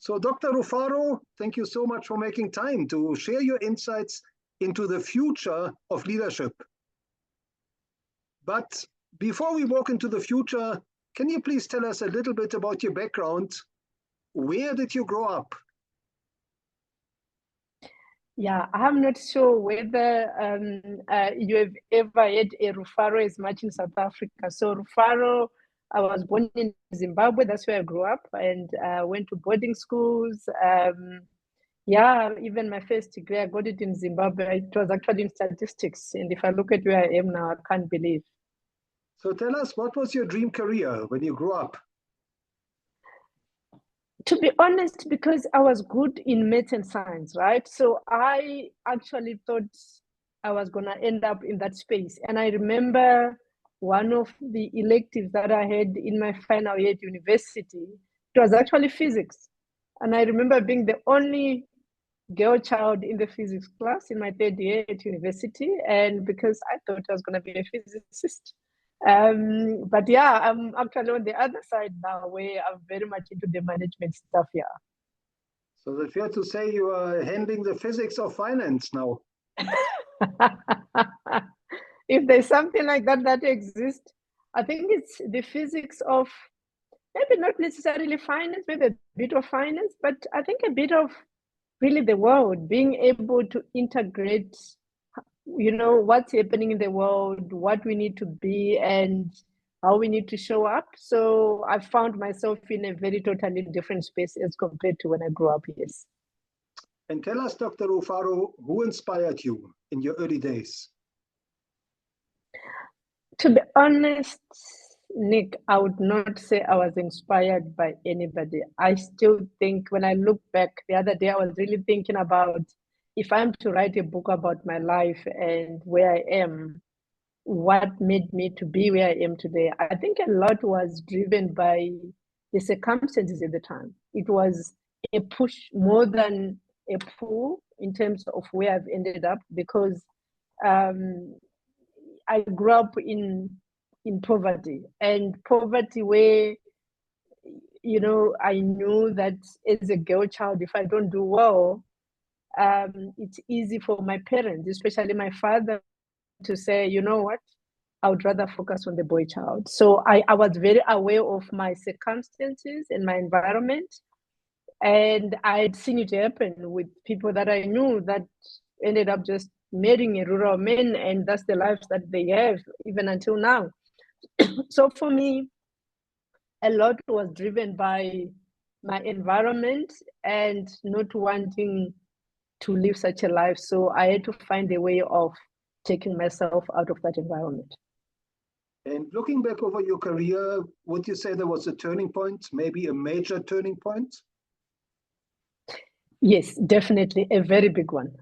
So Dr. Rufaro, thank you so much for making time to share your insights into the future of leadership. But before we walk into the future, can you please tell us a little bit about your background? Where did you grow up? Yeah, I'm not sure whether you have ever had a Rufaro as much in South Africa. So Rufaro, I was born in Zimbabwe. That's where I grew up, and went to boarding schools. Yeah, even my first degree, I got it in Zimbabwe. It was actually in statistics. And if I look at where I am now, I can't believe. So tell us, what was your dream career when you grew up? To be honest, because I was good in math and science, right? So I actually thought I was going to end up in that space. And I remember one of the electives that I had in my final year at university, it was actually physics. And I remember being the only girl child in the physics class in my third year at university. And because I thought I was going to be a physicist. But yeah, I'm actually on the other side now where I'm very much into the management stuff. Yeah. So is it fair to say you are handling the physics of finance now? If there's something like that exists, I think it's the physics of maybe not necessarily finance, maybe a bit of finance, but I think a bit of really the world, being able to integrate what's happening in the world, what we need to be, and how we need to show up. So I found myself in a very totally different space as compared to when I grew up. Yes. And tell us, Dr. Rufaro, who inspired you in your early days? To be honest, Nick, I would not say I was inspired by anybody. I still think when I look back the other day, I was really thinking about if I'm to write a book about my life and where I am, what made me to be where I am today. I think a lot was driven by the circumstances at the time. It was a push more than a pull in terms of where I've ended up, because I grew up in poverty, and poverty where I knew that as a girl child, if I don't do well, it's easy for my parents, especially my father, to say, you know what, I would rather focus on the boy child. So I was very aware of my circumstances and my environment. And I had seen it happen with people that I knew that ended up just marrying a rural man, and that's the lives that they have even until now. So for me, a lot was driven by my environment and not wanting to live such a life. So I had to find a way of taking myself out of that environment. And looking back over your career, would you say there was a turning point, maybe a major turning point? Yes, definitely a very big one.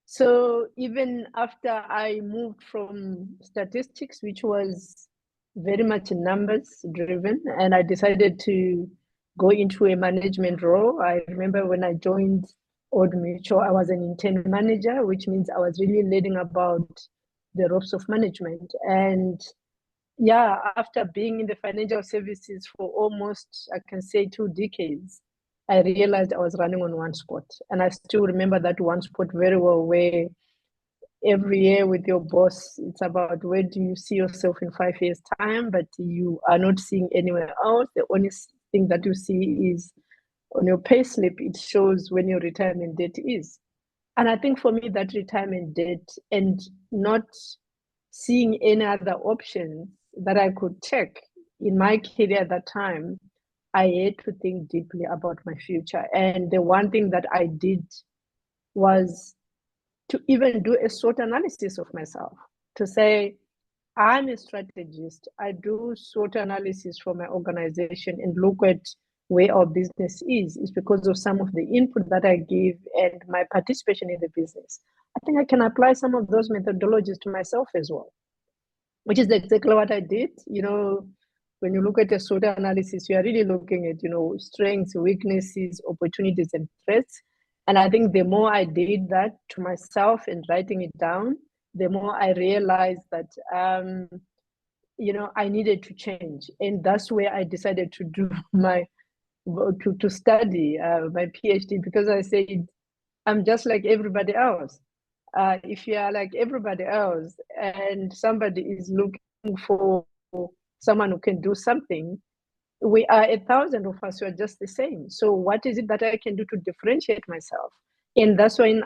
So even after I moved from statistics, which was very much numbers driven, and I decided to go into a management role. I remember when I joined Old Mutual, I was an intern manager, which means I was really learning about the ropes of management. And yeah, after being in the financial services for almost, I can say, 2 decades, I realized I was running on one spot. And I still remember that one spot very well, where every year with your boss, it's about where do you see yourself in 5 years' time, but you are not seeing anywhere else. The only thing that you see is on your pay slip, it shows when your retirement date is. And I think for me, that retirement date and not seeing any other options that I could take in my career at that time, I had to think deeply about my future. And the one thing that I did was to even do a SWOT analysis of myself, to say, I'm a strategist. I do SWOT analysis for my organization and look at where our business is. It's because of some of the input that I give and my participation in the business. I think I can apply some of those methodologies to myself as well, which is exactly what I did. When you look at a SWOT analysis, you are really looking at, strengths, weaknesses, opportunities, and threats. And I think the more I did that to myself and writing it down, the more I realized that, I needed to change. And that's where I decided to do my to study my PhD, because I said I'm just like everybody else. If you are like everybody else and somebody is looking for someone who can do something, we are 1,000 of us who are just the same. So what is it that I can do to differentiate myself? And that's when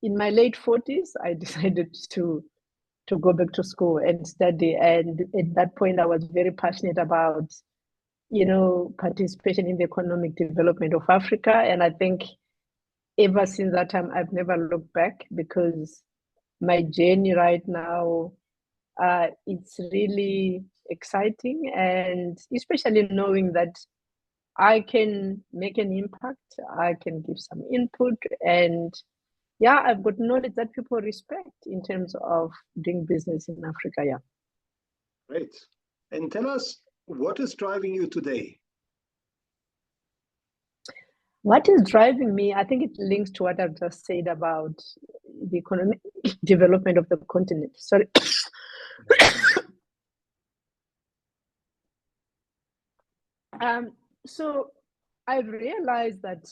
in my late 40s, I decided to go back to school and study. And at that point, I was very passionate about, participation in the economic development of Africa. And I think ever since that time, I've never looked back, because my journey right now, it's really exciting, and especially knowing that I can make an impact, I can give some input, and yeah, I've got knowledge that people respect in terms of doing business in Africa. Yeah. Great. And tell us, what is driving you today? What is driving me? I think it links to what I've just said about the economic development of the continent. Sorry. So I've realized that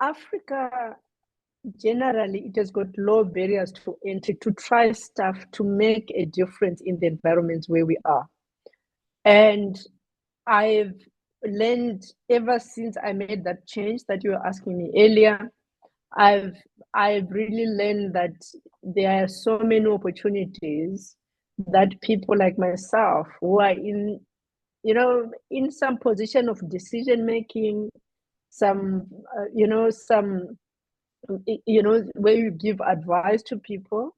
Africa, generally, it has got low barriers to entry to try stuff to make a difference in the environments where we are. And I've learned ever since I made that change that you were asking me earlier, I've really learned that there are so many opportunities that people like myself who are in some position of decision making, some where you give advice to people,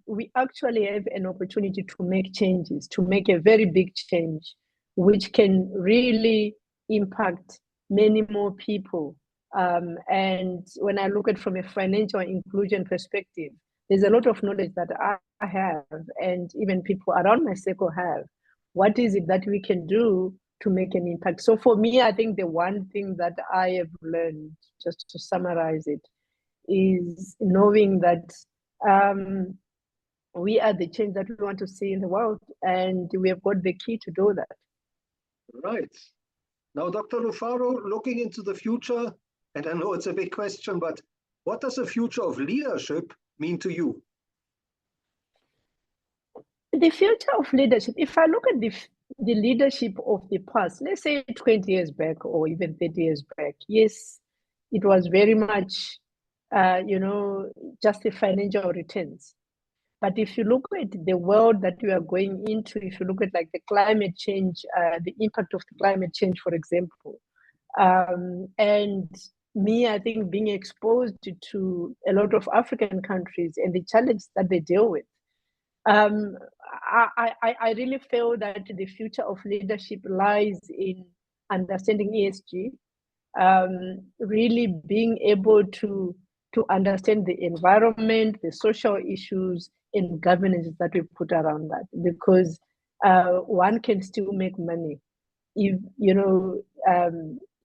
we actually have an opportunity to make changes, to make a very big change, which can really impact many more people. And when I look at from a financial inclusion perspective, there's a lot of knowledge that I have, and even people around my circle have. What is it that we can do to make an impact? So for me, I think the one thing that I have learned, just to summarize it, is knowing that we are the change that we want to see in the world, and we have got the key to do that. Right. Now, Dr. Rufaro, looking into the future, and I know it's a big question, but what does the future of leadership mean to you? The future of leadership, if I look at the leadership of the past, let's say 20 years back or even 30 years back, yes, it was very much, just the financial returns. But if you look at the world that we are going into, if you look at like the climate change, the impact of the climate change, for example, and me, I think being exposed to a lot of African countries and the challenges that they deal with, I really feel that the future of leadership lies in understanding ESG, really being able to understand the environment, the social issues, and governance that we put around that, because one can still make money if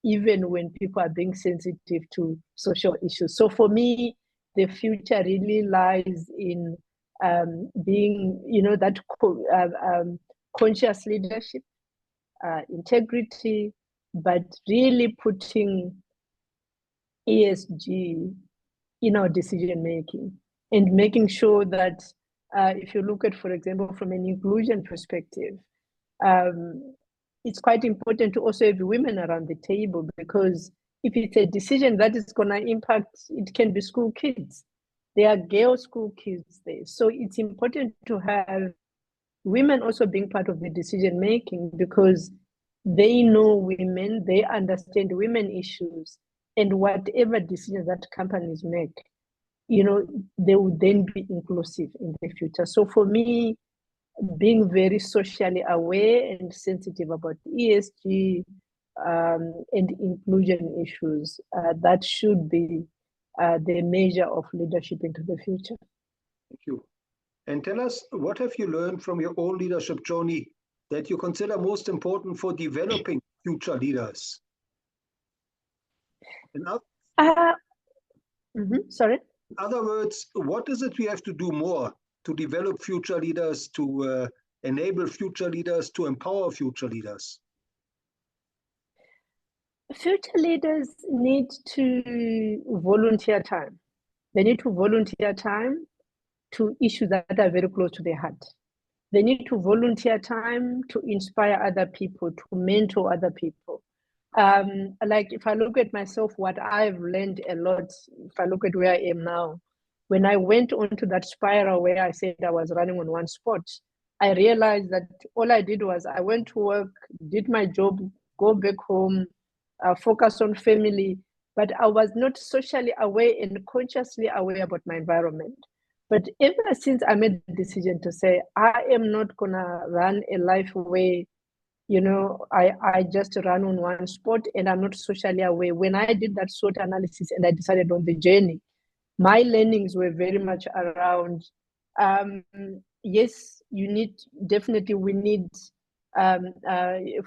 even when people are being sensitive to social issues. So for me, the future really lies in being, that conscious leadership, integrity, but really putting ESG in our decision making, and making sure that if you look at, for example, from an inclusion perspective, it's quite important to also have women around the table, because if it's a decision that is going to impact, it can be school kids. There are girl school kids there. So it's important to have women also being part of the decision making, because they know women, they understand women issues, and whatever decisions that companies make, they will then be inclusive in the future. So for me, being very socially aware and sensitive about ESG and inclusion issues, that should be the measure of leadership into the future. Thank you. And tell us, what have you learned from your own leadership journey that you consider most important for developing future leaders? Sorry? In other words, what is it we have to do more to develop future leaders, to enable future leaders, to empower future leaders? Future leaders need to volunteer time. They need to volunteer time to issues that are very close to their heart. They need to volunteer time to inspire other people, to mentor other people. Like if I look at myself, what I've learned a lot, if I look at where I am now, when I went onto that spiral where I said I was running on one spot, I realized that all I did was I went to work, did my job, go back home, focus on family, but I was not socially aware and consciously aware about my environment. But ever since I made the decision to say, I am not gonna run a life where, I just run on one spot and I'm not socially aware. When I did that SWOT analysis and I decided on the journey, my learnings were very much around, yes, we need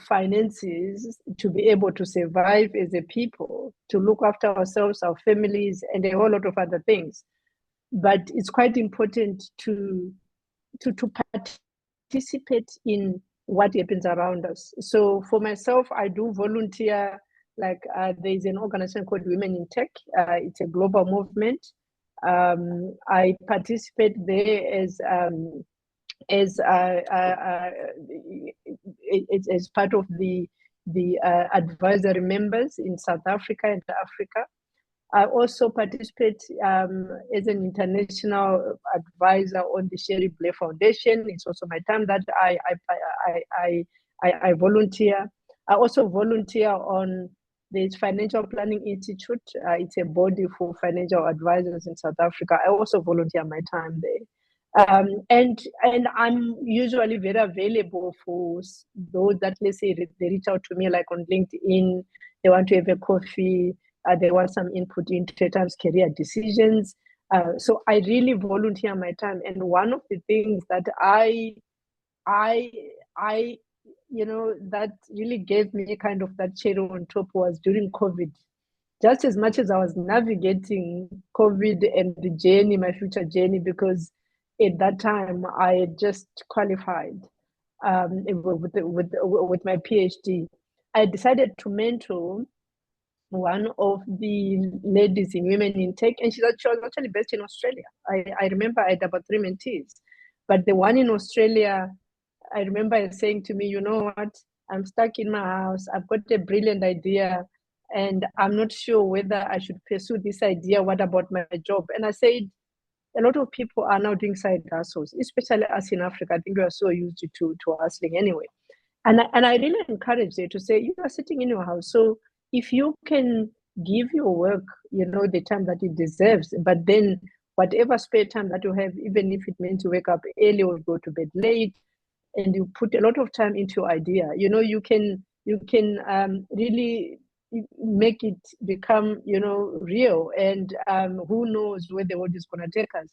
finances to be able to survive as a people, to look after ourselves, our families, and a whole lot of other things. But it's quite important to participate in what happens around us. So for myself, I do volunteer. Like there's an organization called Women in Tech. It's a global movement. I participate there as part of the advisory members in South Africa and Africa. I also participate as an international advisor on the Sherry Blair Foundation. It's also my time that I volunteer. I also volunteer on the Financial Planning Institute. It's a body for financial advisors in South Africa. I also volunteer my time there. And I'm usually very available for those that, let's say, they reach out to me like on LinkedIn, they want to have a coffee, they want some input into at times career decisions. So I really volunteer my time. And one of the things that I that really gave me kind of that cherry on top was during COVID. Just as much as I was navigating COVID and the journey, my future journey, because at that time I had just qualified with my PhD. I decided to mentor one of the ladies in Women in Tech, and she was actually based in Australia. I remember I had about 3 mentees, but the one in Australia, I remember saying to me, you know what, I'm stuck in my house, I've got a brilliant idea, and I'm not sure whether I should pursue this idea. What about my job? And I said, a lot of people are now doing side hustles, especially us in Africa. I think we are so used to hustling anyway. And I really encourage you to say, you are sitting in your house, so if you can give your work, the time that it deserves, but then whatever spare time that you have, even if it means you wake up early or go to bed late, and you put a lot of time into your idea, you can really make it become, real. And who knows where the world is going to take us.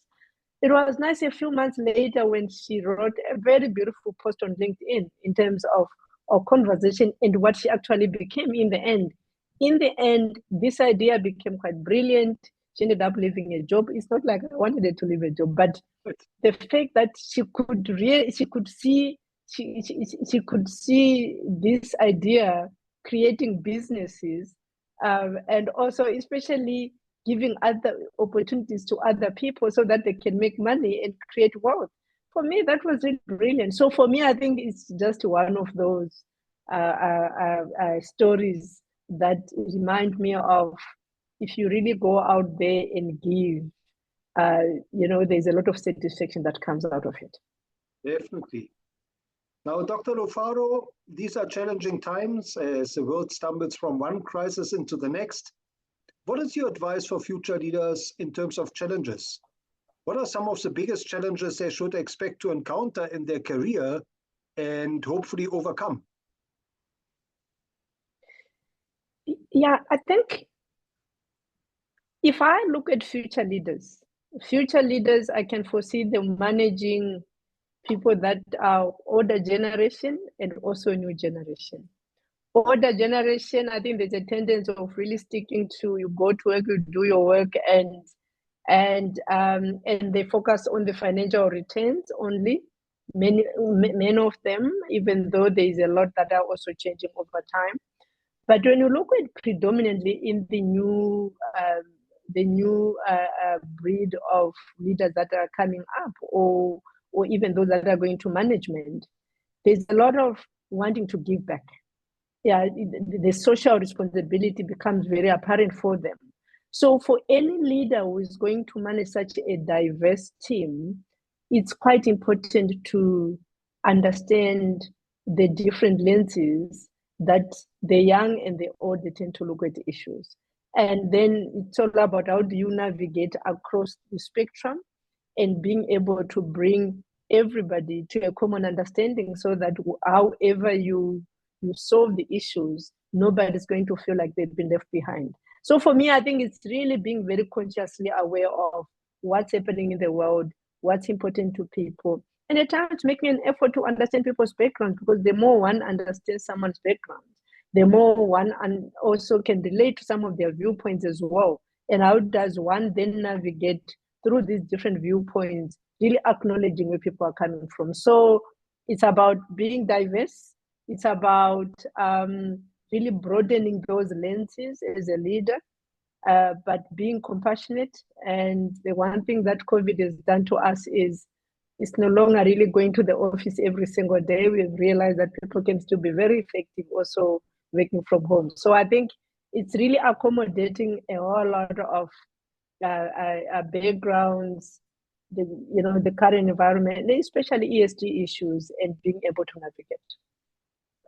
It was nice a few months later when she wrote a very beautiful post on LinkedIn in terms of our conversation and what she actually became in the end. In the end, this idea became quite brilliant. She ended up leaving a job. It's not like I wanted her to leave a job, but the fact that she could see this idea creating businesses, and also especially giving other opportunities to other people so that they can make money and create wealth. For me, that was really brilliant. So for me, I think it's just one of those stories that remind me of, if you really go out there and give, there's a lot of satisfaction that comes out of it. Definitely. Now, Dr. Rufaro, these are challenging times as the world stumbles from one crisis into the next. What is your advice for future leaders in terms of challenges? What are some of the biggest challenges they should expect to encounter in their career and hopefully overcome? Yeah, I think if I look at future leaders, I can foresee them managing people that are older generation and also new generation. Older generation, I think there's a tendency of really sticking to, you go to work, you do your work, and they focus on the financial returns only. many of them, even though there is a lot that are also changing over time. But when you look at predominantly in the new breed of leaders that are coming up, or even those that are going to management, there's a lot of wanting to give back. Yeah, the social responsibility becomes very apparent for them. So for any leader who is going to manage such a diverse team, it's quite important to understand the different lenses that the young and the old tend to look at issues. And then it's all about how do you navigate across the spectrum and being able to bring everybody to a common understanding so that however you solve the issues, nobody's going to feel like they've been left behind. So for me, I think it's really being very consciously aware of what's happening in the world, what's important to people, and at times making an effort to understand people's background, because the more one understands someone's background, the more one also can relate to some of their viewpoints as well. And how does one then navigate through these different viewpoints, really acknowledging where people are coming from? So it's about being diverse. It's about really broadening those lenses as a leader, but being compassionate. And the one thing that COVID has done to us is it's no longer really going to the office every single day. We've realized that people can still be very effective also working from home. So I think it's really accommodating a whole lot of backgrounds, the current environment, especially ESG issues, and being able to navigate.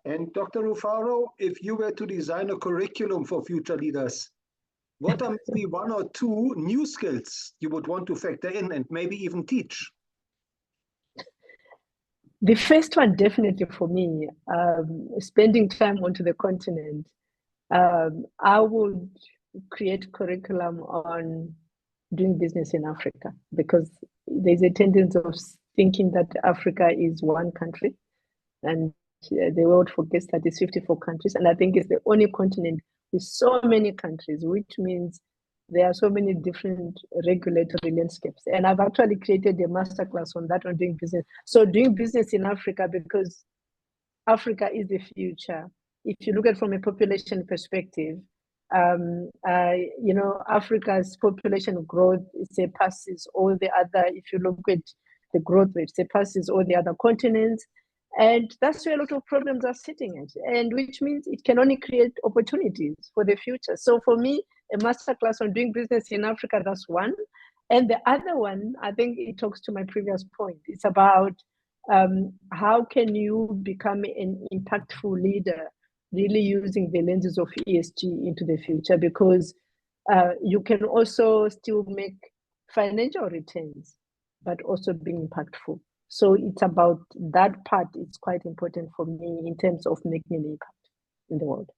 And Dr. Rufaro, if you were to design a curriculum for future leaders, what are maybe one or two new skills you would want to factor in and maybe even teach? The first one, definitely for me, spending time onto the continent. I would create curriculum on doing business in Africa, because there's a tendency of thinking that Africa is one country, and the world forgets that it's 54 countries. And I think it's the only continent with so many countries, which means there are so many different regulatory landscapes. And I've actually created a masterclass on that, on doing business. So doing business in Africa, because Africa is the future. If you look at it from a population perspective, Africa's population growth surpasses all the other, if you look at the growth rate, surpasses all the other continents. And that's where a lot of problems are sitting at, and which means it can only create opportunities for the future. So for me, a masterclass on doing business in Africa, that's one. And the other one, I think it talks to my previous point. It's about how can you become an impactful leader, really using the lenses of ESG into the future, because you can also still make financial returns, but also being impactful. So it's about that part. It's quite important for me in terms of making an impact in the world.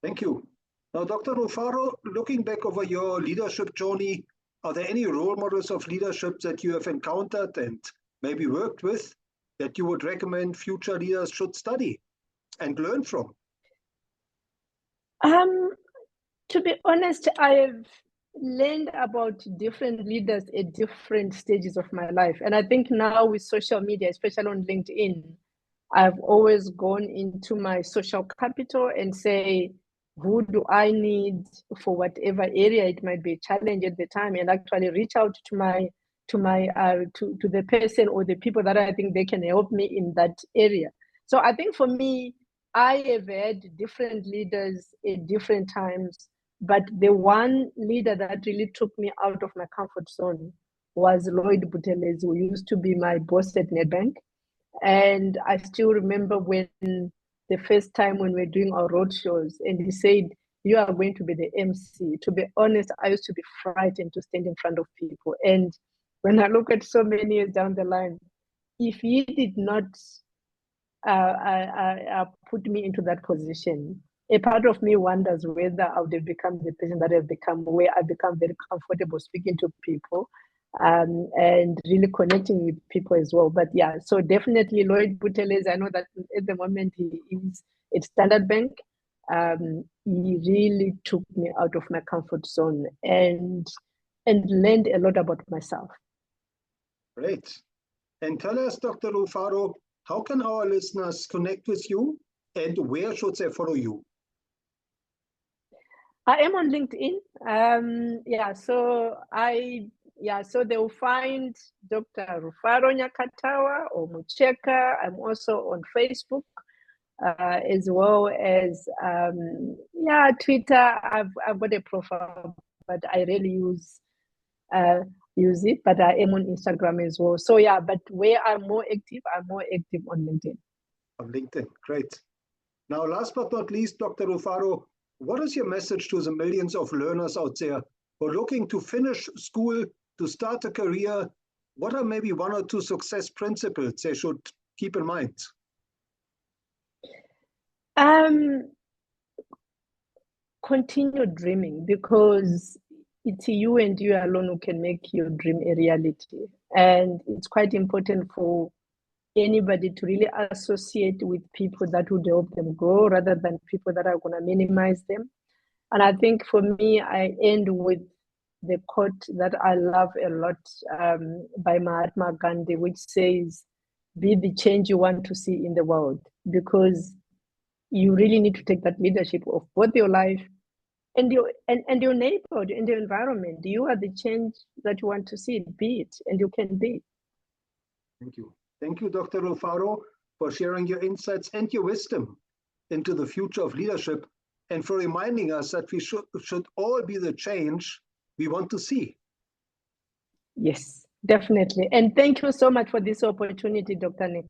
Thank you. Now, Dr. Rufaro, looking back over your leadership journey, are there any role models of leadership that you have encountered and maybe worked with that you would recommend future leaders should study and learn from? To be honest, I have learned about different leaders at different stages of my life. And I think now with social media, especially on LinkedIn, I've always gone into my social capital and say, who do I need for whatever area it might be a challenge at the time, and actually reach out to the person or the people that I think they can help me in that area. So I think for me, I have had different leaders at different times, but the one leader that really took me out of my comfort zone was Lloyd Buthelezi, who used to be my boss at Nedbank. And I still remember when the first time when we were doing our road shows, and he said, you are going to be the MC. To be honest, I used to be frightened to stand in front of people. And when I look at so many years down the line, if he did not put me into that position, a part of me wonders whether I would have become the person that I've become, where I become very comfortable speaking to people and really connecting with people as well. But yeah, so definitely Lloyd Buthelezi, I know that at the moment he is at Standard Bank. He really took me out of my comfort zone and learned a lot about myself. Great. And tell us, Dr. Rufaro, how can our listeners connect with you and where should they follow you? I am on LinkedIn. So they'll find Dr. Rufaro Nyakatawa or Mucheka. I'm also on Facebook, as well as Twitter. I've got a profile, but I rarely use it. But I am on Instagram as well. So but where I'm more active on LinkedIn. On LinkedIn, great. Now, last but not least, Dr. Rufaro, what is your message to the millions of learners out there who are looking to finish school, to start a career? What are maybe one or two success principles they should keep in mind? Continue dreaming, because it's you and you alone who can make your dream a reality. And it's quite important for anybody to really associate with people that would help them grow rather than people that are going to minimize them. And I think for me, I end with the quote that I love a lot, by Mahatma Gandhi, which says, "Be the change you want to see in the world," because you really need to take that leadership of both your life and your neighborhood and your environment. You are the change that you want to see. Be it, and you can be. Thank you. Thank you, Dr. Rufaro, for sharing your insights and your wisdom into the future of leadership, and for reminding us that we should all be the change we want to see. Yes, definitely. And thank you so much for this opportunity, Dr. Nick.